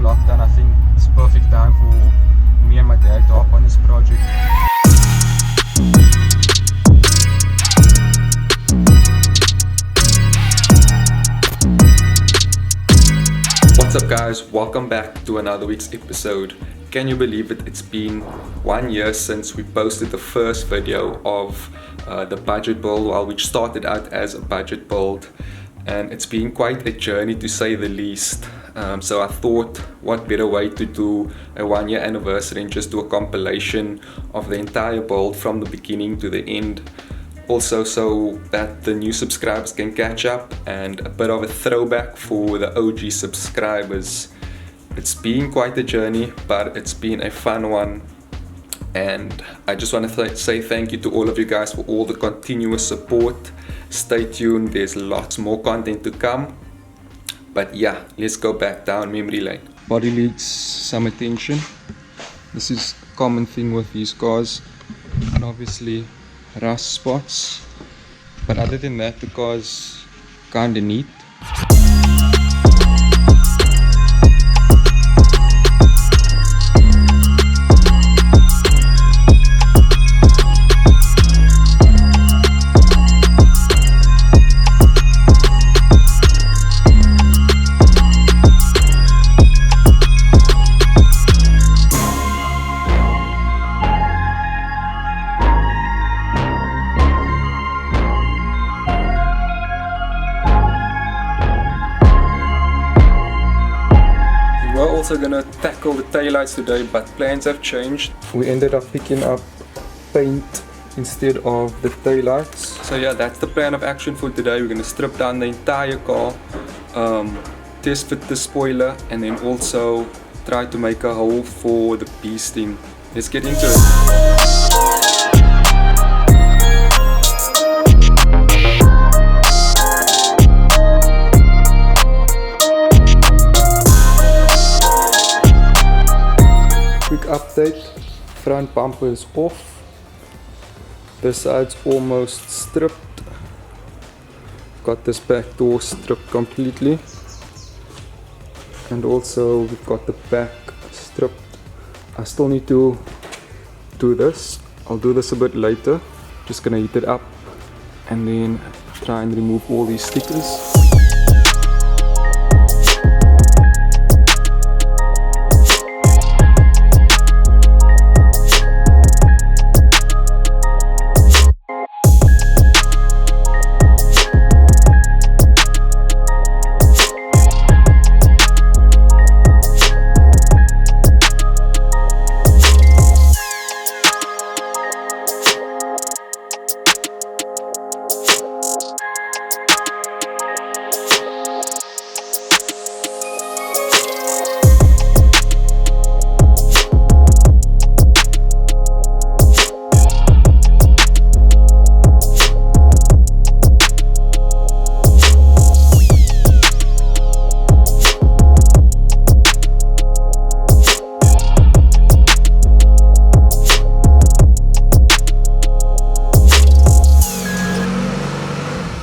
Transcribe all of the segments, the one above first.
lockdown, I think it's perfect time for me and my dad to hop on this project. What's up guys, welcome back to another week's episode. Can you believe it? It's been 1 year since we posted the first video of the budget build, which started out as a budget build, and it's been quite a journey to say the least. So I thought, what better way to do a 1 year anniversary and just do a compilation of the entire build from the beginning to the end. Also so that the new subscribers can catch up, and a bit of a throwback for the OG subscribers. It's been quite a journey, but it's been a fun one, and I just want to say thank you to all of you guys for all the continuous support. Stay tuned, there's lots more content to come. But yeah, let's go back down memory lane. Body needs some attention. This is a common thing with these cars, and obviously rust spots, but other than that the car's kinda neat. Also gonna tackle the taillights today, but plans have changed. We ended up picking up paint instead of the taillights. So yeah, that's the plan of action for today. We're gonna strip down the entire car, test fit the spoiler, and then also try to make a hole for the bee sting. Let's get into it. Update, front bumper is off, this side's almost stripped, got this back door stripped completely, and also we've got the back stripped. I still need to do this. I'll do this a bit later. Just gonna heat it up and then try and remove all these stickers.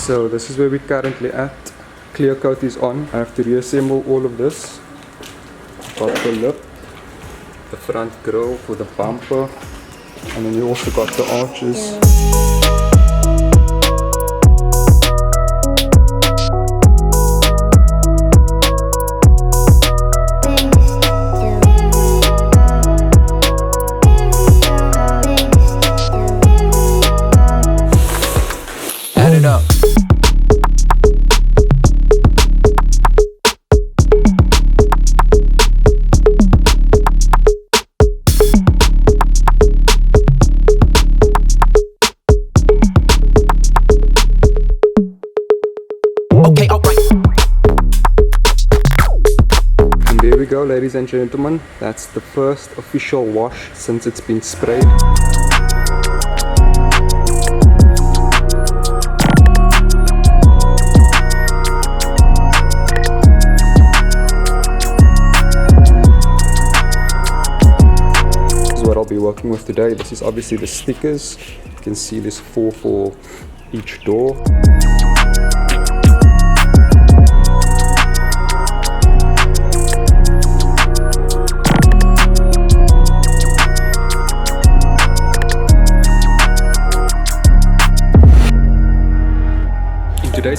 So this is where we're currently at. Clear coat is on. I have to reassemble all of this. Got the lip, the front grille for the bumper, and then you also got the arches. Add it up. And there we go, ladies and gentlemen, that's the first official wash since it's been sprayed. This is what I'll be working with today. This is obviously the stickers. You can see there's 4 for each door.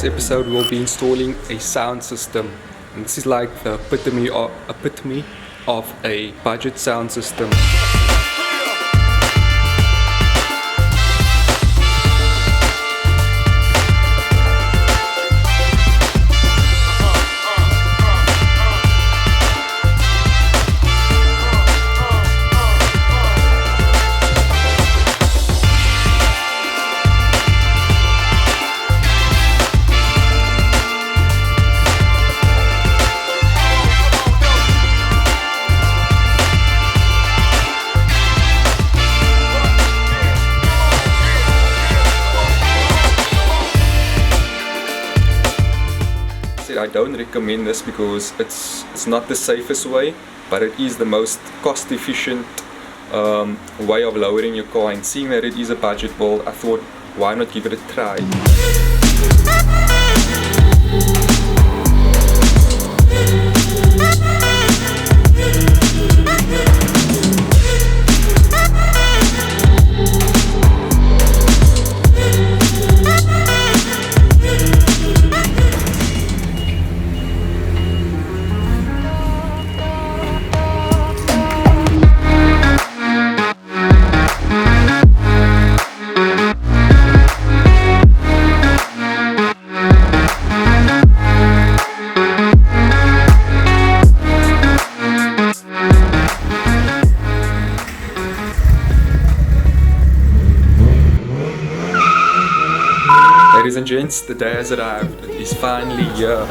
today's episode we'll be installing a sound system, and this is like the epitome of a budget sound system. I don't recommend this because it's not the safest way, but it is the most cost efficient way of lowering your car, and seeing that it is a budget build, I thought why not give it a try. Ladies and gents, the day has arrived. It is finally here.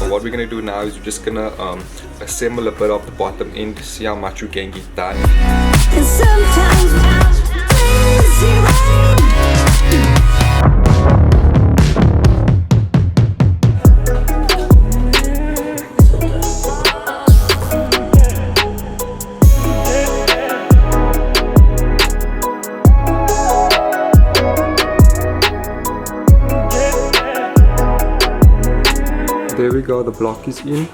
What we're gonna do now is we're just gonna assemble a bit of the bottom end to see how much we can get done. There we go, the block is in.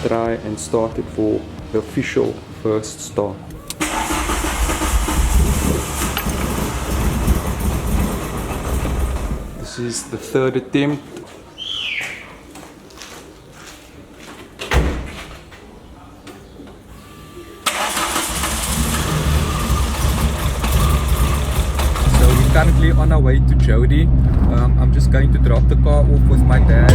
Try and start it for the official first start. This is the third attempt. So we're currently on our way to Jody. I'm just going to drop the car off with my dad.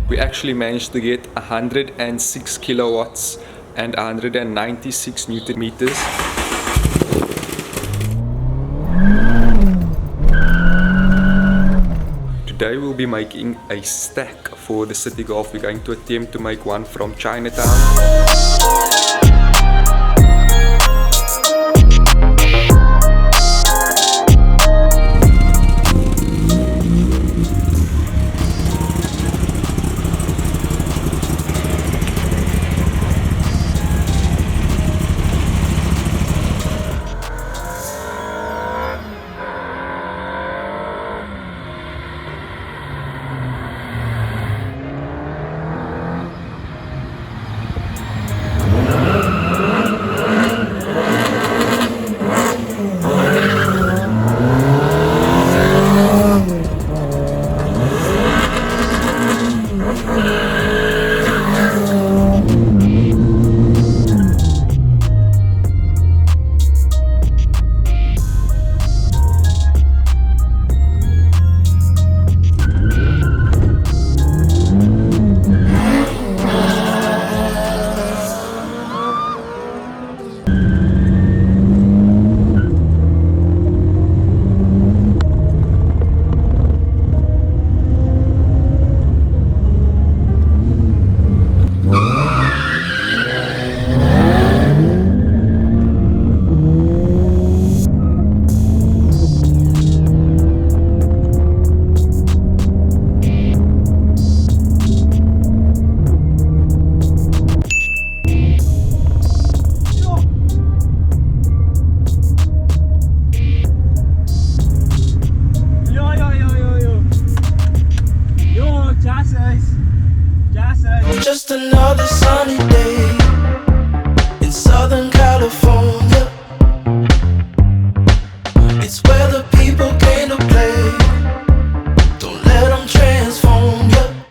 We actually managed to get 106 kilowatts and 196 Newton meters. Today we'll be making a stack for the City Golf. We're going to attempt to make one from Chinatown. just another sunny day.